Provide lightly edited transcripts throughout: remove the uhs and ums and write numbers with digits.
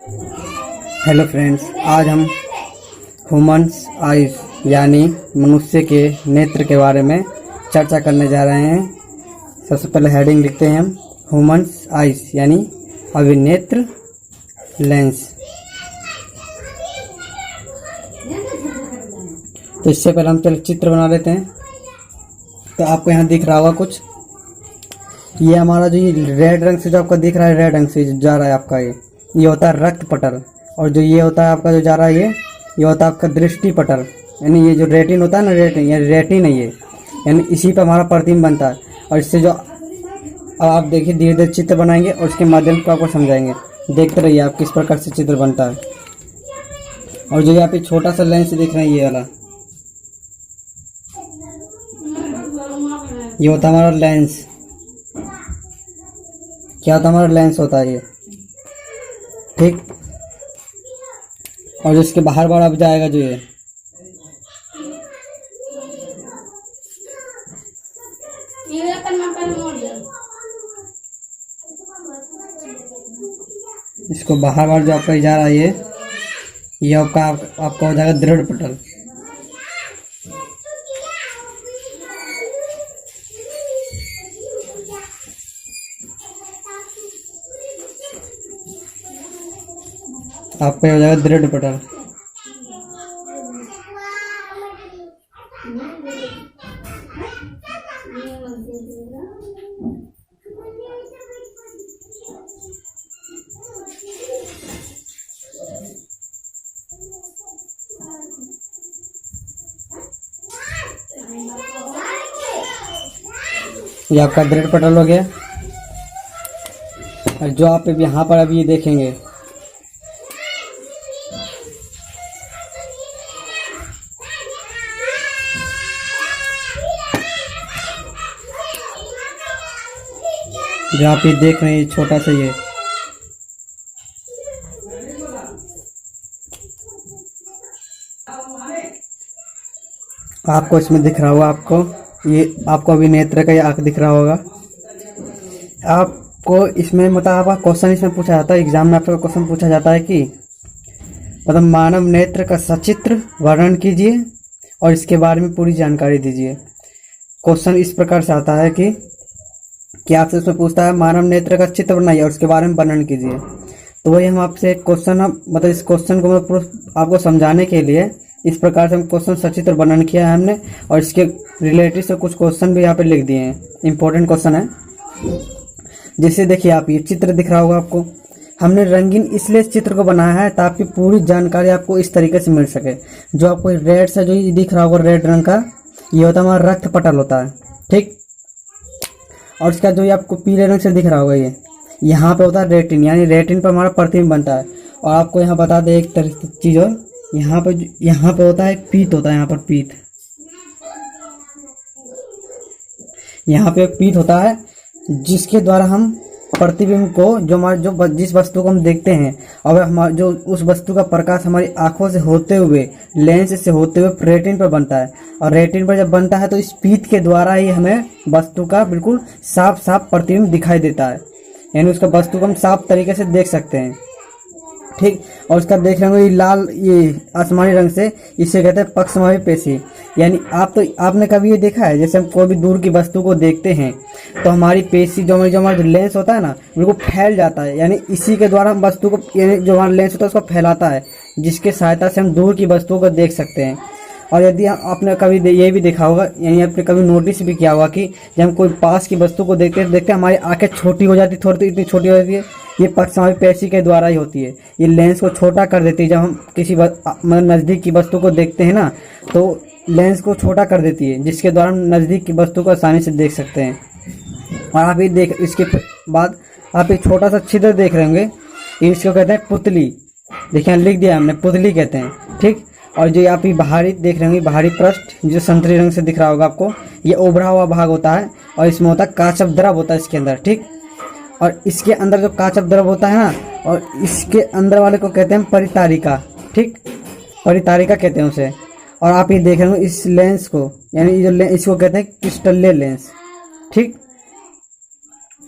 Hello friends, आज हम humans eyes यानी मनुष्य के नेत्र के बारे में चर्चा करने जा रहे हैं। सबसे पहले हेडिंग लिखते हैं हम ह्यूमन्स आइज यानी अभिनेत्र लेंस। तो इससे पहले हम चल चित्र बना लेते हैं। तो आपको यहाँ दिख रहा होगा कुछ, ये हमारा जो ये रेड रंग से जो आपका दिख रहा है, रेड रंग से जो जा रहा है आपका ये होता है रक्त पटल। और जो ये होता है आपका जो जा रहा है ये होता है आपका दृष्टि पटल। यानी ये जो रेटिन होता है ना, रेटिन है ये, यानी इसी पर हमारा प्रतिबिंब बनता है। और इससे जो अब आप देखिए धीरे धीरे चित्र बनाएंगे और उसके माध्यम से आपको समझाएंगे। देखते रहिए आप किस प्रकार से चित्र बनता है। और जो यहाँ पे छोटा सा लेंस दिख रहा है ये वाला, ये होता है हमारा लेंस। क्या होता है हमारा लेंस होता है ये, ठीक। और जो इसके बाहर अब जाएगा जो ये इसको बाहर जो आपका जा रहा है ये आपका हो जाएगा दृढ़ पटल। आपका हो जाएगा दृढ़ पटल। ये आपका दृढ़ पटल हो गया। और जो आप यहाँ पर अभी ये देखेंगे, जो आप ये देख रहे हैं छोटा सा ये आपको इसमें दिख रहा होगा, आपको अभी नेत्र का ये आंख दिख रहा होगा। आपको इसमें मतलब आपका क्वेश्चन इसमें पूछा जाता है, एग्जाम में आपका क्वेश्चन पूछा जाता है कि मतलब मानव नेत्र का सचित्र वर्णन कीजिए और इसके बारे में पूरी जानकारी दीजिए। क्वेश्चन इस प्रकार से आता है कि आपसे उसमें पूछता है मानव नेत्र का चित्र बनाइए और उसके बारे में वर्णन कीजिए। तो वही हम आपसे क्वेश्चन मतलब इस क्वेश्चन को आपको समझाने के लिए इस प्रकार से हम क्वेश्चन सचित्र वर्णन किया है हमने। और इसके रिलेटेड से कुछ क्वेश्चन भी यहाँ पे लिख दिए हैं, इंपॉर्टेंट क्वेश्चन है। जैसे देखिए आप ये चित्र दिख रहा होगा आपको, हमने रंगीन इसलिए इस चित्र को बनाया है ताकि पूरी जानकारी आपको इस तरीके से मिल सके। जो आपको रेड से जो दिख रहा होगा रेड रंग का, ये होता है हमारा रक्त पटल होता है, ठीक। और इसका जो ये आपको पीले रंग से दिख रहा होगा ये यहाँ पे होता है रेटिन, यानी रेटिन पर हमारा प्रतिबिंब बनता है। और आपको यहाँ बता दें एक चीज और, यहाँ पे होता है पीत होता है, यहाँ पर पीत, यहाँ पे एक पीत होता है जिसके द्वारा हम प्रतिबिंब को जो जिस वस्तु को हम देखते हैं और हमारे जो उस वस्तु का प्रकाश हमारी आंखों से होते हुए लेंस से होते हुए रेटिन पर बनता है। और रेटिन पर जब बनता है तो इस पीत के द्वारा ही हमें वस्तु का बिल्कुल साफ साफ प्रतिबिंब दिखाई देता है, यानी उसका वस्तु को हम साफ तरीके से देख सकते हैं, ठीक। और उसका देख रहे होंगे ये लाल ये आसमानी रंग से, इसे कहते हैं पक्षमावी पेशी। यानी आपने कभी ये देखा है, जैसे हम कोई भी दूर की वस्तु को देखते हैं तो हमारी पेशी जो हमारा लेंस होता है ना बिल्कुल फैल जाता है, यानी इसी के द्वारा हम वस्तु को, यानी जो हमारा लेंस होता है उसको फैलाता है, जिसके सहायता से हम दूर की वस्तुओं को देख सकते हैं। और यदि आपने कभी ये भी देखा होगा, यानी आपने कभी नोटिस भी किया होगा कि जब हम कोई पास की वस्तु को देखते हैं हमारी आंखें छोटी हो जाती, थोड़ी इतनी छोटी हो जाती है, ये पक्षमावी पेशी के द्वारा ही होती है। ये लेंस को छोटा कर देती है। जब हम किसी मतलब नज़दीक की वस्तु को देखते हैं ना तो लेंस को छोटा कर देती है, जिसके द्वारा हम नज़दीक की वस्तु को आसानी से देख सकते हैं। और आप ये इसके बाद आप एक छोटा सा छिद्र देख रहे होंगे, इसको कहते हैं पुतली। देखिए लिख दिया हमने, पुतली कहते हैं, ठीक। और जो आप ये बाहरी देख रहे होंगे, बाहरी पृष्ठ जो संतरी रंग से दिख रहा होगा आपको, ये उभरा हुआ भाग होता है और इसमें होता है काचप द्रव होता है इसके अंदर, ठीक। और इसके अंदर जो काचप द्रव होता है ना, और इसके अंदर वाले को कहते हैं परितारिका, ठीक, परितारिका कहते हैं उसे। और आप ये देख रहे हो इस लेंस को, यानी जो इसको कहते हैं क्रिस्टलीय लेंस, ठीक,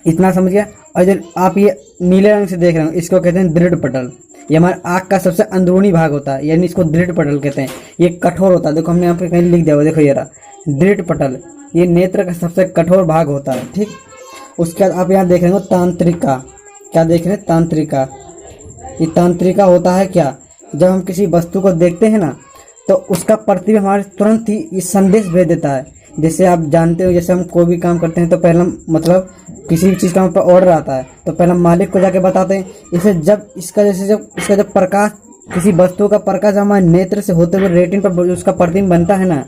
इतना समझ गया। और जब आप ये नीले रंग से देख रहे हो, इसको कहते हैं दृढ़ पटल। ये हमारे आँख का सबसे अंदरूनी भाग होता है, यानी इसको दृढ़ पटल कहते हैं। ये कठोर होता है, देखो हमने यहाँ पे कहीं लिख दिया हुआ, देखो ये रहा दृढ़ पटल। ये नेत्र का सबसे कठोर भाग होता है, ठीक। उसके बाद आप यहाँ देख रहे हो तांत्रिका, क्या देख रहे हैं, तांत्रिका। ये तांत्रिका होता है क्या, जब हम किसी वस्तु को देखते हैं ना, तो उसका प्रतिबिंब हमारे तुरंत ही ये संदेश भेज देता है। जैसे आप जानते हो, जैसे हम कोई भी काम करते हैं तो पहले मतलब किसी भी चीज़ का हम पर ऑर्डर आता है तो पहले मालिक को जाके बताते हैं। इसे जब इसका जब प्रकाश, किसी वस्तु का प्रकाश हमारे नेत्र से होते हुए रेटिन पर उसका प्रतिबिंब बनता है ना,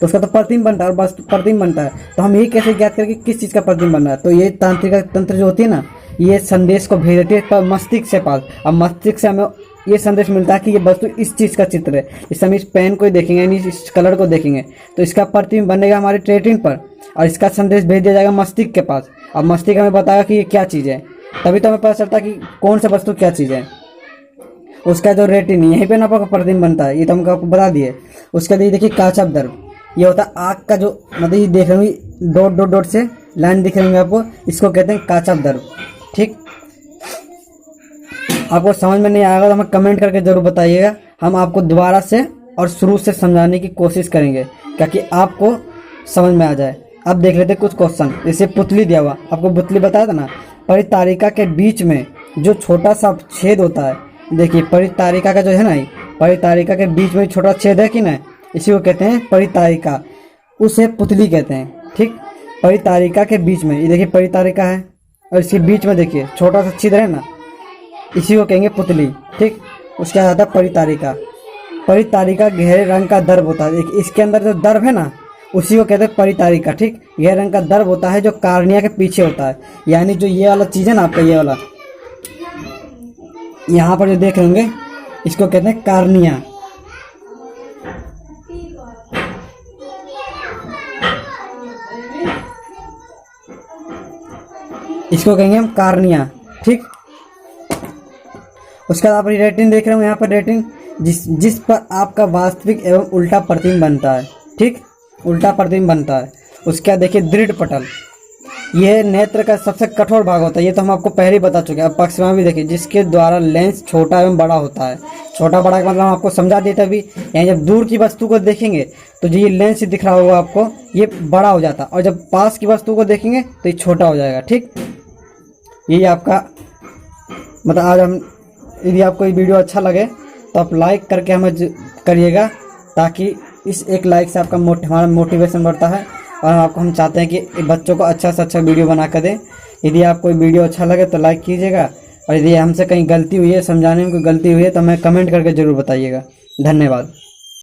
तो उसका तो प्रतिबिंब बनता है और वस्तु प्रतिबिंब बनता है। तो हम ये कैसे ज्ञात करें कि किस चीज़ का प्रतिबिंब बन रहा है। तो ये तांत्रिका तंत्र जो होती है ना, ये संदेश को भेज देती है मस्तिष्क से पास। अब मस्तिष्क से हमें ये संदेश मिलता है कि ये वस्तु इस चीज़ का चित्र है। इस समय इस पेन को देखेंगे, यानी इस कलर को देखेंगे तो इसका प्रतिबिंब बनेगा हमारे रेटिन पर और इसका संदेश भेज दिया जाएगा मस्तिष्क के पास। अब मस्तिष्क हमें बताएगा कि ये क्या चीज़ है, तभी तो हमें पता चलता है कि कौन सा वस्तु क्या चीज़ है। उसका जो रेटिन यहीं पे ना आपका प्रतिबिंब बनता है, ये तो हमको आपको बता दिए। उसके बाद देखिए काचप दर्प, ये होता है आँख का जो मतलब ये देख रहे होंगे डॉट डॉट डॉट से लाइन दिख रही है आपको, इसको कहते हैं काचप दर्प, ठीक। आपको समझ में नहीं आएगा तो हमें कमेंट करके जरूर बताइएगा, हम आपको दोबारा से और शुरू से समझाने की कोशिश करेंगे ताकि आपको समझ में आ जाए। अब देख लेते कुछ क्वेश्चन। जैसे पुतली दिया हुआ, आपको पुतली बताया था ना, परितारिका के बीच में जो छोटा सा छेद होता है, देखिए परितारिका का जो है ना, परितारिका के बीच में छोटा छेद है कि ना, इसी को कहते हैं परितारिका, उसे पुतली कहते हैं, ठीक। परितारिका के बीच में ये देखिए परितारिका है और इसके बीच में देखिए छोटा सा छिद्र है ना, इसी को कहेंगे पुतली, ठीक। उसके बाद आता है परितारिका। परितारिका गहरे रंग का दर्भ होता है, देखिए इसके अंदर जो दर्भ है ना, उसी को कहते हैं परितारिका, ठीक। गहरे रंग का दर्भ होता है जो कार्निया के पीछे होता है, यानी जो ये वाला चीज़ है ना आपका, ये वाला यहाँ पर जो देख रहे होंगे, इसको कहते हैं कार्निया। इसको कहेंगे हम कार्निया, ठीक। उसके बाद आप रेटिन देख रहे हो, यहाँ पर रेटिन जिस पर आपका वास्तविक एवं उल्टा प्रतिबिंब बनता है, ठीक, उल्टा प्रतिबिंब बनता है। उसके बाद देखिए दृढ़ पटल, यह नेत्र का सबसे कठोर भाग होता है, ये तो हम आपको पहले ही बता चुके हैं। अब पक्षमा भी देखिए, जिसके द्वारा लेंस छोटा एवं बड़ा होता है। छोटा बड़ा का मतलब हम आपको समझा देते अभी, यानी जब दूर की वस्तु को देखेंगे तो जो ये लेंस दिख रहा होगा आपको, ये बड़ा हो जाता है, और जब पास की वस्तु को देखेंगे तो ये छोटा हो जाएगा, ठीक। यही आपका मतलब आज हम, यदि आपको ये वीडियो अच्छा लगे तो आप लाइक करके हमें करिएगा, ताकि इस एक लाइक से आपका हमारा मोटिवेशन बढ़ता है और हम चाहते हैं कि बच्चों को अच्छा से अच्छा वीडियो बना कर दें। यदि आपको वीडियो अच्छा लगे तो लाइक कीजिएगा, और यदि हमसे कहीं गलती हुई है, समझाने में कोई गलती हुई है तो हमें कमेंट करके ज़रूर बताइएगा। धन्यवाद।